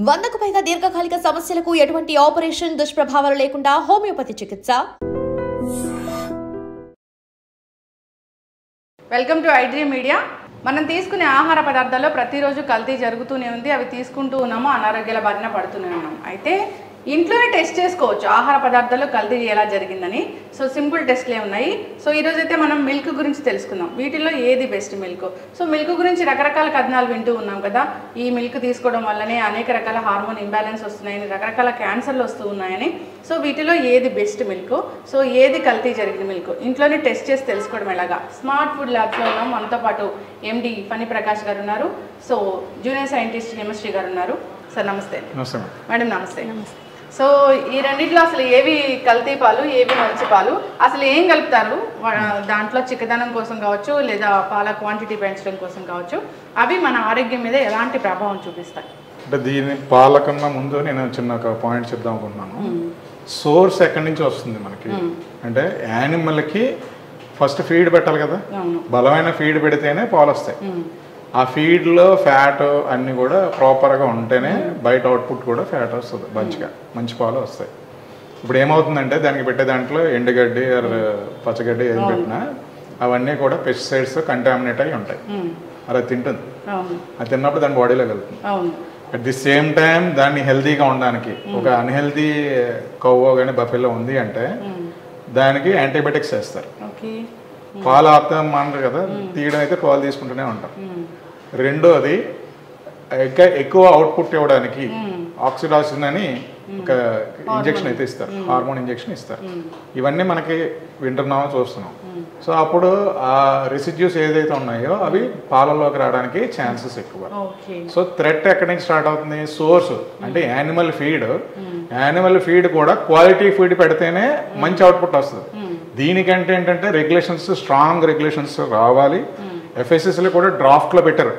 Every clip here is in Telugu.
100కు పైగా దీర్ఘకాలిక సమస్యలకు ఎటువంటి ఆపరేషన్ దుష్ప్రభావాలు లేకుండా హోమియోపతి చికిత్స. Welcome to iDream media. మనం తీసుకునే ఆహార పదార్థాల్లో ప్రతిరోజు కల్తీ జరుగుతూనే ఉంది. అవి తీసుకుంటూ ఉన్నాము, అనారోగ్యాల బారిన పడుతూనే ఉన్నాం. అయితే ఇంట్లోనే టెస్ట్ చేసుకోవచ్చు ఆహార పదార్థాల్లో కల్తీ ఎలా జరిగిందని. సో సింపుల్ టెస్ట్లే ఉన్నాయి. సో ఈరోజు అయితే మనం మిల్క్ గురించి తెలుసుకుందాం. వీటిల్లో ఏది బెస్ట్ మిల్క్. సో మిల్క్ గురించి రకరకాల కథనాలు వింటూ ఉన్నాం కదా. ఈ మిల్క్ తీసుకోవడం వల్లనే అనేక రకాల హార్మోన్ ఇంబ్యాలెన్స్ వస్తున్నాయని, రకరకాల క్యాన్సర్లు వస్తూ ఉన్నాయని. సో వీటిలో ఏది బెస్ట్ మిల్క్, సో ఏది కల్తీ జరిగిన మిల్క్ ఇంట్లోనే టెస్ట్ చేసి తెలుసుకోవడం ఎలాగా. స్మార్ట్ ఫుడ్ ల్యాబ్స్లో ఉన్నాం. మనతో పాటు ఎండి ఫణి ప్రకాష్ గారు ఉన్నారు. సో జూనియర్ సైంటిస్ట్ హిమశ్రీ గారు ఉన్నారు. సార్ నమస్తే. మేడం నమస్తే. సో ఈ రెండిట్లో అసలు ఏవి కల్తీ పాలు, ఏవి మంచి పాలు, అసలు ఏం కలుపుతారు దాంట్లో? చిక్కదనం కోసం కావచ్చు, లేదా పాల క్వాంటిటీ పెంచడం కోసం కావచ్చు, అవి మన ఆరోగ్యం మీద ఎలాంటి ప్రభావం చూపిస్తాయి? అంటే దీని పాల కన్నా ముందు నేను చిన్న ఒక పాయింట్ చెప్దాం అనుకుంటున్నాను. సోర్స్ ఎక్కడి నుంచి వస్తుంది మనకి అంటే యానిమల్కి ఫస్ట్ ఫీడ్ పెట్టాలి కదా. బలమైన ఫీడ్ పెడితేనే పాలు వస్తాయి. ఆ ఫీడ్లో ఫ్యాట్ అన్నీ కూడా ప్రాపర్గా ఉంటేనే బయట అవుట్పుట్ కూడా ఫ్యాట్ వస్తుంది, మంచి పాలు వస్తాయి. ఇప్పుడు ఏమవుతుందంటే దానికి పెట్టే దాంట్లో ఎండుగడ్డి పచ్చగడ్డి ఏది పెట్టినా అవన్నీ కూడా పెస్టిసైడ్స్ కంటామినేట్ అయి ఉంటాయి. అది తింటుంది. అది తిన్నప్పుడు దాని బాడీలోకి వెళ్తుంది. అట్ ది సేమ్ టైం దాన్ని హెల్తీగా ఉండడానికి ఒక అన్హెల్తీ కవ్వో కానీ బఫెలో ఉంది అంటే దానికి యాంటీబయాటిక్స్ వేస్తారు. పాలు ఆపుతాం అంటారు కదా, తీయడం అయితే పాలు తీసుకుంటూనే ఉంటాం. రెండోది ఎక్కువ అవుట్పుట్ ఇవ్వడానికి ఆక్సిడాసిన్ అని ఒక ఇంజెక్షన్ అయితే ఇస్తారు, హార్మోన్ ఇంజెక్షన్ ఇస్తారు. ఇవన్నీ మనకి వింటున్నామో చూస్తున్నాం. సో అప్పుడు ఆ రెసిడ్యూస్ ఏదైతే ఉన్నాయో అవి పాలలోకి రావడానికి ఛాన్సెస్ ఎక్కువ. సో థ్రెట్ ఎక్కడి నుంచి స్టార్ట్ అవుతుంది? సోర్స్ అంటే యానిమల్ ఫీడ్. యానిమల్ ఫీడ్ కూడా క్వాలిటీ ఫీడ్ పెడితేనే మంచి అవుట్పుట్ వస్తుంది. దీనికంటే ఏంటంటే రెగ్యులేషన్స్, స్ట్రాంగ్ రెగ్యులేషన్స్ రావాలి. ఎఫ్ఎస్ఎస్లో కూడా డ్రాఫ్ట్లో పెట్టారు.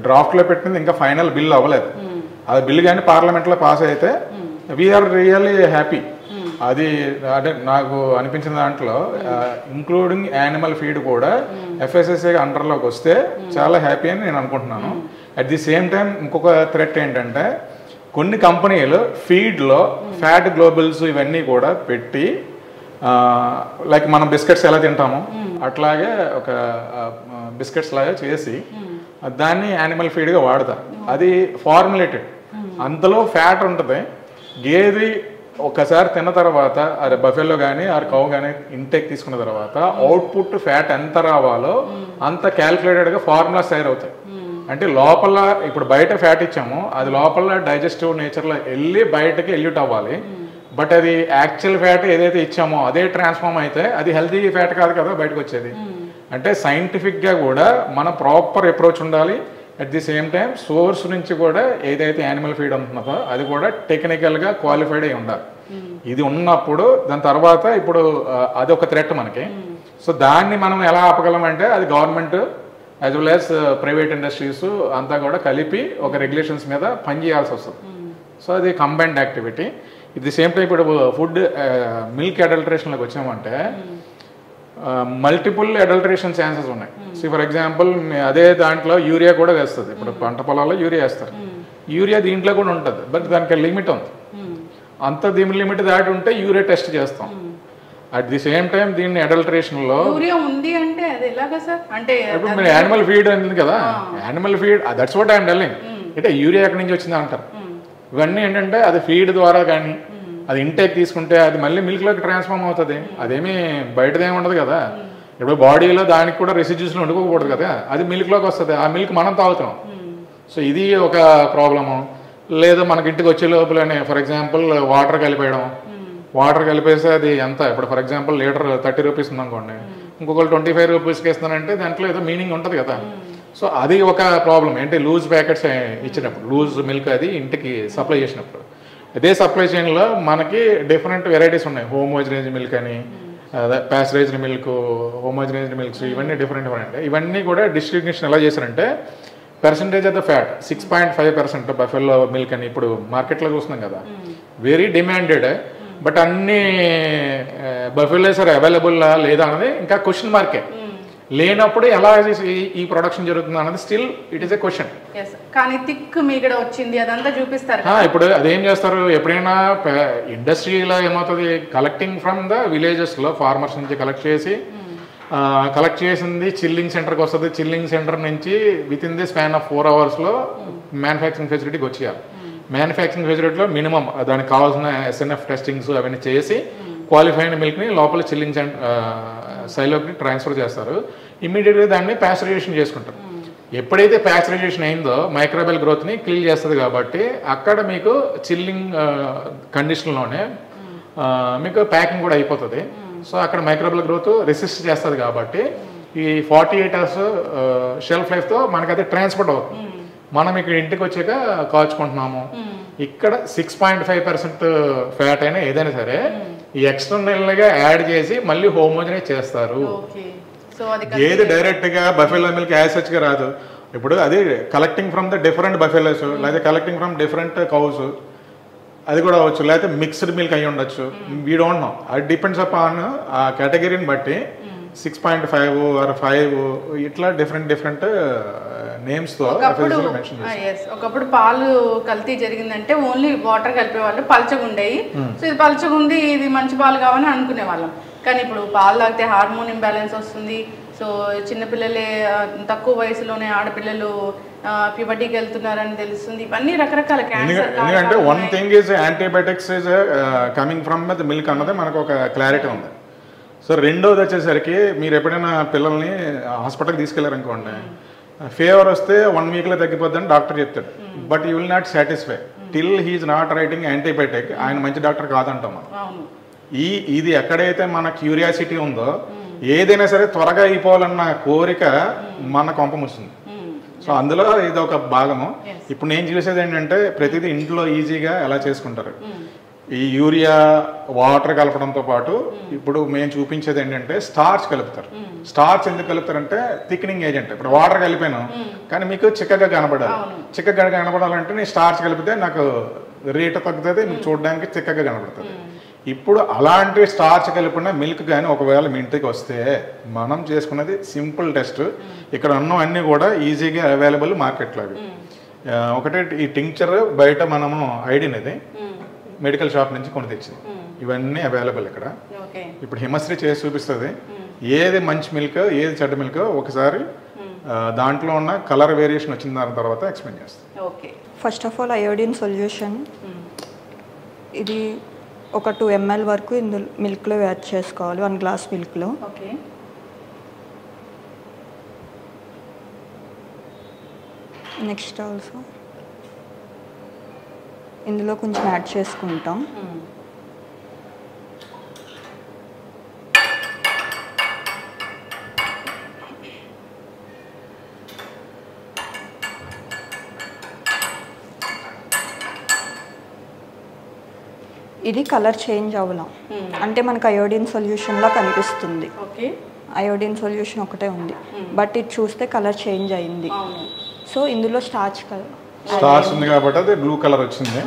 డ్రాఫ్ట్లో పెట్టింది ఇంకా ఫైనల్ బిల్ అవ్వలేదు. అది బిల్ కానీ పార్లమెంట్లో పాస్ అయితే వీఆర్ రియల్లీ హ్యాపీ. అది అంటే నాకు అనిపించిన దాంట్లో ఇంక్లూడింగ్ యానిమల్ ఫీడ్ కూడా ఎఫ్ఎస్ఎస్ఏ అండర్లోకి వస్తే చాలా హ్యాపీ అని నేను అనుకుంటున్నాను. అట్ ది సేమ్ టైం ఇంకొక థ్రెట్ ఏంటంటే కొన్ని కంపెనీలు ఫీడ్లో ఫ్యాట్ గ్లోబుల్స్ ఇవన్నీ కూడా పెట్టి లైక్ మనం బిస్కెట్స్ ఎలా తింటామో అట్లాగే ఒక బిస్కెట్స్ లాగా చేసి దాన్ని యానిమల్ ఫీడ్గా వాడతారు. అది ఫార్ములేటెడ్, అంతలో ఫ్యాట్ ఉంటుంది. గేది ఒకసారి తిన్న తర్వాత అదే బఫెల్లో కానీ ఆ కౌ కానీ ఇంటేక్ తీసుకున్న తర్వాత అవుట్పుట్ ఫ్యాట్ ఎంత రావాలో అంత క్యాల్కులేటెడ్గా ఫార్ములాస్ తయారవుతాయి. అంటే లోపల ఇప్పుడు బయట ఫ్యాట్ ఇచ్చాము, అది లోపల డైజెస్టివ్ నేచర్లో వెళ్ళి బయటకి ఎల్యూట్ అవ్వాలి. బట్ అది యాక్చువల్ ఫ్యాట్ ఏదైతే ఇచ్చామో అదే ట్రాన్స్ఫార్మ్ అయితే అది హెల్తీ ఫ్యాట్ కాదు కదా బయటకు వచ్చేది. అంటే సైంటిఫిక్గా కూడా మన ప్రాపర్ అప్రోచ్ ఉండాలి. At the same time source నుంచి కూడా ఏదైతే యానిమల్ ఫీడ్ ఉంటుందో అది కూడా టెక్నికల్గా క్వాలిఫైడ్ అయి ఉండాలి. ఇది ఉన్నప్పుడు దాని తర్వాత ఇప్పుడు అది ఒక థ్రెట్ మనకి. సో దాన్ని మనం ఎలా ఆపగలం అంటే అది government as well as private industries అంతా కూడా కలిపి ఒక రెగ్యులేషన్స్ మీద పనిచేయాల్సి వస్తుంది. సో అది combined activity. It the same time ఇప్పుడు ఫుడ్ మిల్క్ అడల్టరేషన్లోకి వచ్చామంటే మల్టిపుల్ అడల్టరేషన్ ఛాన్సెస్ ఉన్నాయి. సో ఫర్ ఎగ్జాంపుల్ అదే దాంట్లో యూరియా కూడా వేస్తుంది. ఇప్పుడు పంట పొలాల్లో యూరియా వేస్తారు. యూరియా దీంట్లో కూడా ఉంటుంది, బట్ దానికి లిమిట్ ఉంది. అంత దీని లిమిట్ దాటి ఉంటే యూరియా టెస్ట్ చేస్తాం. అట్ ది సేమ్ టైం దీన్ని అడల్టరేషన్లో ఇప్పుడు మీరు యానిమల్ ఫీడ్ అనేది కదా, animal feed that's what I'm telling. అంటే యూరియా ఎక్కడి నుంచి వచ్చింది అంటారు. ఇవన్నీ ఏంటంటే అది ఫీడ్ ద్వారా కానీ అది ఇంటేక్ తీసుకుంటే అది మళ్ళీ మిల్క్లోకి ట్రాన్స్ఫార్మ్ అవుతుంది. అదేమీ బయటదేమి ఉండదు కదా. ఇప్పుడు బాడీలో దానికి కూడా రెసిడ్యూస్లో వండుకోకూడదు కదా, అది మిల్క్లోకి వస్తుంది. ఆ మిల్క్ మనం తాగుతున్నాం. సో ఇది ఒక ప్రాబ్లము. లేదా మనకి ఇంటికి వచ్చే లోపలనే ఫర్ ఎగ్జాంపుల్ వాటర్ కలిపేయడం. వాటర్ కలిపేస్తే అది ఎంత, ఇప్పుడు ఫర్ ఎగ్జాంపుల్ లీటర్ 30 రూపీస్ ఉందనుకోండి, ఇంకొకరు 25 రూపీస్కి ఇస్తున్నారంటే దాంట్లో ఏదో మీనింగ్ ఉంటుంది కదా. సో అది ఒక ప్రాబ్లం. ఏంటి, లూజ్ ప్యాకెట్స్ ఇచ్చినప్పుడు, లూజ్ మిల్క్ అది ఇంటికి సప్లై చేసినప్పుడు అదే సప్లై చైన్లో మనకి డిఫరెంట్ వెరైటీస్ ఉన్నాయి. హోమోజనైజ్డ్ మిల్క్ అని, ప్యాస్చరైజ్డ్ మిల్క్, హోమోజనైజ్డ్ మిల్క్స్, ఇవన్నీ డిఫరెంట్. ఇవన్నీ కూడా డిస్ట్రిబ్యూషన్ ఎలా చేశారంటే percentage of the fat 6.5% buffalo milk అని ఇప్పుడు మార్కెట్లో చూస్తున్నాం కదా, వెరీ డిమాండెడ్. బట్ అన్ని బఫెలోస్ ఆర్ అవైలబుల్ లేదా అనేది ఇంకా క్వశ్చన్ మార్కే. లేనప్పుడు ఎలా ఈ ప్రొడక్షన్ జరుగుతుంది అన్నది still it is a question. కానీ థిక్ మీగడ వచ్చింది అదంతా చూపిస్తారు. ఇప్పుడు అదేం చేస్తారు, ఎప్పుడైనా ఇండస్ట్రీలో ఏమవుతుంది, కలెక్టింగ్ ఫ్రమ్ ద విలేజెస్లో ఫార్మర్స్ నుంచి కలెక్ట్ చేసింది చిల్లింగ్ సెంటర్కి వస్తుంది. చిల్లింగ్ సెంటర్ నుంచి with in the span of 4 అవర్స్లో మ్యానుఫ్యాక్చరింగ్ ఫెసిలిటీకి వచ్చేయాలి. మ్యానుఫ్యాక్చరింగ్ ఫెసిలిటీలో మినిమం దానికి కావాల్సిన SNF టెస్టింగ్స్ అవన్నీ చేసి క్వాలిఫైడ్ మిల్క్ని లోపల చిల్లింగ్ సైలోకి ట్రాన్స్ఫర్ చేస్తారు. ఇమ్మీడియట్గా దాన్ని ప్యాస్చరైజేషన్ చేసుకుంటారు. ఎప్పుడైతే ప్యాస్చరైజేషన్ అయిందో మైక్రోబియల్ గ్రోత్ని కిల్ చేస్తుంది కాబట్టి అక్కడ మీకు చిల్లింగ్ కండిషన్లోనే మీకు ప్యాకింగ్ కూడా అయిపోతుంది. సో అక్కడ మైక్రోబియల్ గ్రోత్ రెసిస్ట్ చేస్తుంది కాబట్టి ఈ 48 hours షెల్ఫ్ లైఫ్తో మనకి అది ట్రాన్స్పోర్ట్ అవుతుంది. మనం ఇక్కడ ఇంటికి వచ్చాక కాల్చుకుంటున్నాము. ఇక్కడ 6.5% ఫ్యాట్ అయినా ఏదైనా సరే ఈ ఎక్స్టర్నల్గా యాడ్ చేసి మళ్ళీ హోమోజనైజ్ చేస్తారు. ఏది డైరెక్ట్గా బఫెలో మిల్క్ యాజ్ గా రాదు. ఇప్పుడు అది collecting from the different buffaloes, లేదా కలెక్టింగ్ ఫ్రమ్ డిఫరెంట్ కౌస్, అది కూడా అవ్వచ్చు, లేకపోతే మిక్స్డ్ మిల్క్ అయి ఉండొచ్చు. వీ డోంట్ నో, అది డిపెండ్స్ అపాన్ ఆ కేటగిరీని బట్టి 6.5 or 5 ఇట్లా డిఫరెంట్ నేమ్స్ తో మెన్షన్ చేస్తారు. ఒకప్పుడు పాలు కల్తీ జరిగిందంటే ఓన్లీ వాటర్ కలిపే వాళ్ళు పలచగా ఉండేవి. సో ఇది పలచగా ఉంది, ఇది మంచి పాలు కావాలని అనుకునే వాళ్ళం. కానీ ఇప్పుడు పాలు తాగితే హార్మోన్ ఇంబ్యాలెన్స్ వస్తుంది. సో చిన్నపిల్లలే తక్కువ వయసులోనే ఆడపిల్లలు ప్యూబర్టీకి వెళ్తున్నారని తెలుస్తుంది. ఇవన్నీ రకరకాల క్యాన్సర్. ఎందుకంటే one thing is antibiotics is coming from the milk అన్నది మనకు ఒక క్లారిటీ ఉంది. సో రెండోది వచ్చేసరికి మీరు ఎప్పుడైనా పిల్లల్ని హాస్పిటల్కి తీసుకెళ్లారనుకోండి, ఫీవర్ వస్తే 1 weekలో తగ్గిపోద్దని డాక్టర్ చెప్తాడు. But you will not satisfy till he is not writing antibiotic. ఆయన మంచి డాక్టర్ కాదంటాం మనం. ఇది ఎక్కడైతే మన క్యూరియాసిటీ ఉందో, ఏదైనా సరే త్వరగా అయిపోవాలన్న కోరిక మన కొంపముస్తుంది. సో అందులో ఇది ఒక భాగము. ఇప్పుడు నేను చూసేది ఏంటంటే ప్రతిదీ ఇంట్లో ఈజీగా ఎలా చేసుకుంటారు. ఈ యూరియా వాటర్ కలపడంతో పాటు ఇప్పుడు మేము చూపించేది ఏంటంటే స్టార్చ్ కలుపుతారు. స్టార్చ్ ఎందుకు కలుపుతారంటే థిక్నింగ్ ఏజెంట్. ఇప్పుడు వాటర్ కలిపాను కానీ మీకు చిక్కగా కనపడాలి. చిక్కగా కనపడాలంటే నేను స్టార్చ్ కలిపితే నాకు రేటు తగ్గుతుంది, మీకు చూడడానికి చిక్కగా కనపడుతుంది. ఇప్పుడు అలాంటి స్టార్చ్ కలిపిన మిల్క్ కానీ ఒకవేళ మీ ఇంటికి వస్తే మనం చేసుకున్నది సింపుల్ టెస్ట్. ఇక్కడ ఉన్నవన్నీ కూడా ఈజీగా అవైలబుల్ మార్కెట్లో. అవి ఒకటే ఈ టింక్చర్ బయట మనము ఐడినది మెడికల్ షాప్ నుంచి కొని తెచ్చింది. ఇవన్నీ అవైలబుల్ ఇక్కడ. ఇప్పుడు హిమశ్రీ చేసి చూపిస్తుంది ఏది మంచి మిల్క్ ఏది చెడ్డ మిల్క్. ఒకసారి దాంట్లో ఉన్న కలర్ వేరియేషన్ వచ్చిన దాని తర్వాత ఎక్స్ప్లెయిన్ చేస్తాను. First of all iodine solution ఇది ఒక 2 ml వరకు ఇందులో మిల్క్లో యాడ్ చేసుకోవాలి. 1 glass మిల్క్లో. నెక్స్ట్ ఆల్సో ఇందులో కొంచెం యాడ్ చేసుకుంటాం. ఇది కలర్ చేంజ్ అవ్వలం అంటే మనకు అయోడిన్ సొల్యూషన్లా కనిపిస్తుంది. అయోడిన్ సొల్యూషన్ ఒకటే ఉంది, బట్ ఇది చూస్తే కలర్ చేంజ్ అయింది. సో ఇందులో స్టార్చ్ ఉంది కాబట్టి అది బ్లూ కలర్ వచ్చింది.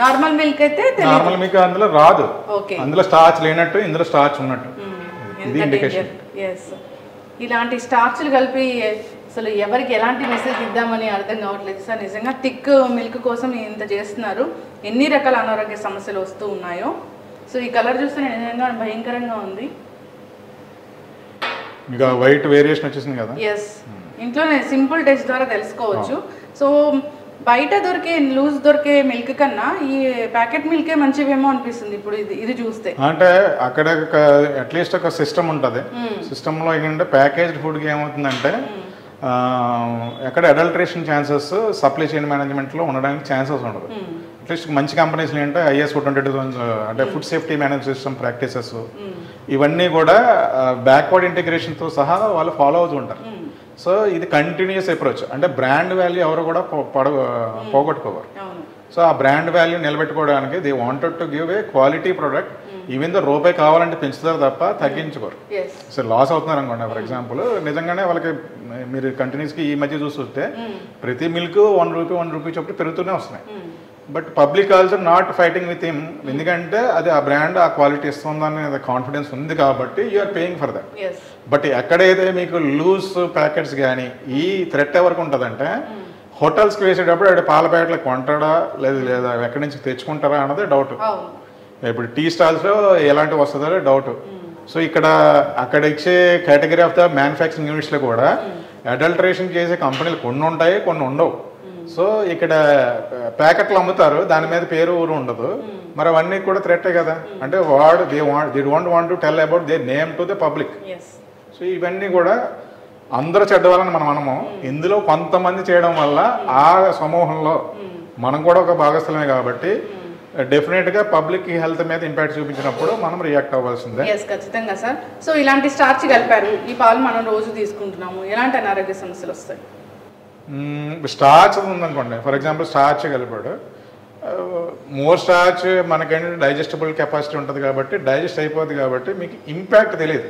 నార్మల్ మిల్క్ అయితే నార్మల్ మిల్క్ అందులో రాదు. అందులో స్టార్చ్ లేనట్టు ఇందులో స్టార్చ్ ఉన్నట్టు ఇది ఇండికేషన్. ఇలాంటి స్టార్చ్లు కలిపి అసలు ఎవరికి ఎలాంటి మెసేజ్ ఇద్దామని అర్థం కావట్లేదు సార్. నిజంగా థిక్ మిల్క్ కోసం ఇంత చేస్తున్నారు. ఎన్ని రకాల అనారోగ్య సమస్యలు వస్తూ ఉన్నాయో. సో ఈ కలర్ చూస్తే నిజంగా భయంకరంగా ఉంది. ఇంకా వైట్ వేరియేషన్ వచ్చేసింది కదా. ఎస్, ఇంట్లోనే సింపుల్ టెస్ట్ ద్వారా తెలుసుకోవచ్చు. సో బయట దొరికే లూజ్ దొరికే మిల్క్ కన్నా ఈ ప్యాకెట్ మిల్కే మంచివేమో అనిపిస్తుంది ఇప్పుడు ఇది చూస్తే. అంటే అక్కడ అట్లీస్ట్ ఒక సిస్టమ్ ఉంటుంది. సిస్టంలో ఏంటంటే ప్యాకేజ్డ్ ఫుడ్కి ఏమవుతుందంటే ఎక్కడ అడల్ట్రేషన్ ఛాన్సెస్ సప్లై చైన్ మేనేజ్మెంట్లో ఉండడానికి ఛాన్సెస్ ఉండదు. అట్లీస్ట్ మంచి కంపెనీస్లో ఏంటంటే ISO 22000 అంటే food safety manage system practices ఇవన్నీ కూడా బ్యాక్వర్డ్ ఇంటిగ్రేషన్తో సహా వాళ్ళు ఫాలో అవుతూ ఉంటారు. సో ఇది కంటిన్యూస్ అప్రోచ్. అంటే బ్రాండ్ వాల్యూ ఎవరు కూడా పోగొట్టుకోవారు. సో ఆ బ్రాండ్ వాల్యూ నిలబెట్టుకోవడానికి they wanted to give a quality product. Even though రూపాయి కావాలంటే పెంచుతారు తప్ప తగ్గించుకోరు. సో లాస్ అవుతున్నారు అనుకోండి. ఫర్ ఎగ్జాంపుల్ నిజంగానే వాళ్ళకి మీరు కంటిన్యూస్గా ఈ మధ్య చూస్తుంటే ప్రతి మిల్క్ 1 రూపీ చొప్పున పెరుగుతూనే వస్తున్నాయి. But public also not fighting with him, ఎందుకంటే అది ఆ బ్రాండ్ ఆ క్వాలిటీ ఇస్తుందని కాన్ఫిడెన్స్ ఉంది కాబట్టి you're paying for that. But ఎక్కడైతే మీకు లూజ్ ప్యాకెట్స్ కానీ ఈ థ్రెట్ ఎవరికి ఉంటుందంటే హోటల్స్కి వేసేటప్పుడు అక్కడ పాల ప్యాకెట్లు కొంటాడా లేదా ఎక్కడి నుంచి తెచ్చుకుంటారా అన్నది డౌట్. ఇప్పుడు టీ స్టాల్స్లో ఎలాంటివి వస్తుందో డౌట్. సో అక్కడ ఇచ్చే కేటగిరీ ఆఫ్ ద మ్యానుఫ్యాక్చరింగ్ యూనిట్స్లో కూడా అడల్టరేషన్ చేసే కంపెనీలు కొన్ని ఉంటాయి, కొన్ని ఉండవు. సో ఇక్కడ ప్యాకెట్లు అమ్ముతారు, దాని మీద పేరు ఊరు ఉండదు, మరి అవన్నీ కూడా థ్రెట్టే కదా. అంటే they don't want to tell about they name to the public. So ఇవన్నీ కూడా అందరూ చెడ్డవాళ్ళని మనము ఇందులో కొంతమంది చేయడం వల్ల ఆ సమూహంలో మనం కూడా ఒక భాగస్థలమే కాబట్టి డెఫినెట్గా పబ్లిక్ హెల్త్ మీద ఇంపాక్ట్ చూపించినప్పుడు మనం రియాక్ట్ అవ్వాల్సిందే. ఖచ్చితంగా సార్. సో ఇలాంటి స్టార్చ్ కలిపారు, ఈ పాలు మనం రోజు తీసుకుంటున్నాము, ఎలాంటి అనారోగ్య సమస్యలు వస్తాయి? స్టార్చ్ ఉందనుకోండి, ఫర్ ఎగ్జాంపుల్ స్టార్చ్ కలిపాడు, మోర్ స్టార్చ్ మనకేంటంటే డైజెస్టబుల్ కెపాసిటీ ఉంటుంది కాబట్టి డైజెస్ట్ అయిపోద్ది కాబట్టి మీకు ఇంపాక్ట్ తెలియదు.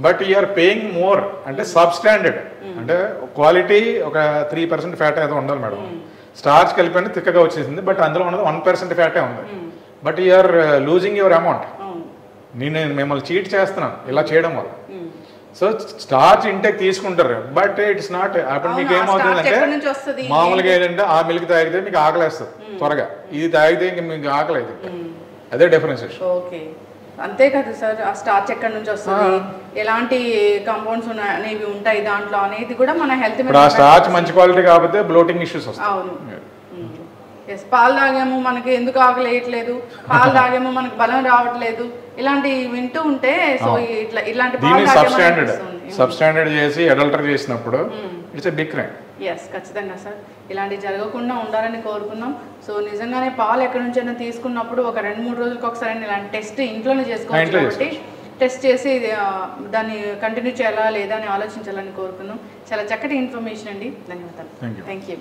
బట్ యూఆర్ పేయింగ్ మోర్ అంటే సబ్స్టాండర్డ్, అంటే క్వాలిటీ ఒక 3% ఫ్యాట్ ఏదో ఉండాలి మేడం. స్టార్చ్ కలిపి తిక్కగా వచ్చేసింది, బట్ అందులో ఉన్నది 1% ఫ్యాటే ఉంది. But you're losing your amount. నేను మిమ్మల్ని చీట్ చేస్తున్నాను ఇలా చేయడం వల్ల. సో స్టార్చ్ ఇంటేక్ తీసుకుంటారు, బట్ ఇట్స్ నాట్. అప్పుడు మీకు ఏమవుతుందంటే మామూలుగా ఏంటంటే ఆ మిల్క్ తాగితే మీకు ఆకలేస్తుంది త్వరగా, ఇది తాగితే ఇంక మీకు ఆకలి అవుతుంది. అదే డిఫరెన్షియేషన్. ఓకే, అంతే కదా సార్. ఆ స్టార్చ్ ఎక్కడి నుంచి వస్తుంది, ఎలాంటి కాంపౌండ్స్ అనేవి ఉంటాయి దాంట్లో అనేది కూడా మన హెల్త్ మీద. ఆ స్టార్చ్ మంచి క్వాలిటీ కాకపోతే బ్లోటింగ్ ఇష్యూస్ వస్తాయి. అవును. పాలు తాగేమో మనకి ఎందుకు ఆకలి వేయట్లేదు, పాలు తాగేమో మనకి బలం రావట్లేదు, ఇలాంటి వింటూ ఉంటే సో ఇలాంటి సబ్స్టాండర్డ్ చేసి అడల్టర్ చేసినప్పుడు ఇట్స్ ఎ బిగ్ క్రైమ్. ఖచ్చితంగా సార్. ఇలాంటివి జరగకుండా ఉండాలని కోరుకుందాం. సో నిజంగానే పాలు ఎక్కడి నుంచైనా తీసుకున్నప్పుడు ఒక 2-3 రోజులకు ఒకసారి ఇలాంటి టెస్ట్ ఇంట్లోనే చేసుకోవచ్చు కాబట్టి టెస్ట్ చేసి దాన్ని కంటిన్యూ చేయాలా లేదా అని ఆలోచించాలని కోరుకున్నాం. చాలా చక్కటి ఇన్ఫర్మేషన్ అండి, ధన్యవాదాలు. Thank you.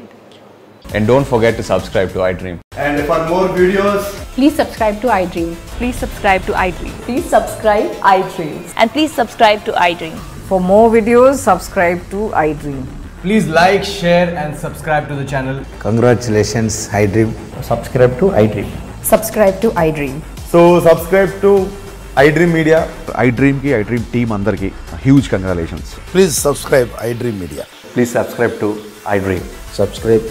And don't forget to subscribe to iDream. And for more videos, please subscribe to iDream. Please subscribe to iDream. Please subscribe iDream. And please subscribe to iDream. For more videos, subscribe to iDream. please like, share and subscribe to the channel. Congratulations, iDream. Subscribe to iDream. Subscribe to iDream. So subscribe to iDream Media. iDream ki iDream team andarki huge congratulations. Please subscribe iDream Media. Please subscribe to iDream. Subscribe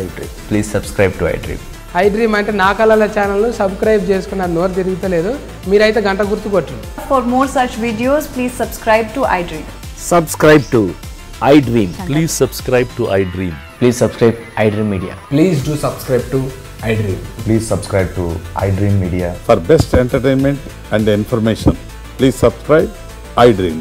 iDream. Please subscribe to iDream. iDream అంటే నా కళల ఛానల్ సబ్స్క్రైబ్ చేసుకున్న నోరు తిరుగుతలేదు, మీరైతే గంట గుర్తు కొట్టండి. For more such videos, please subscribe to iDream. Subscribe to iDream. Please subscribe to iDream. Please subscribe iDream Media. Please do subscribe to iDream. Please subscribe to iDream Media. For best entertainment and information, please subscribe iDream.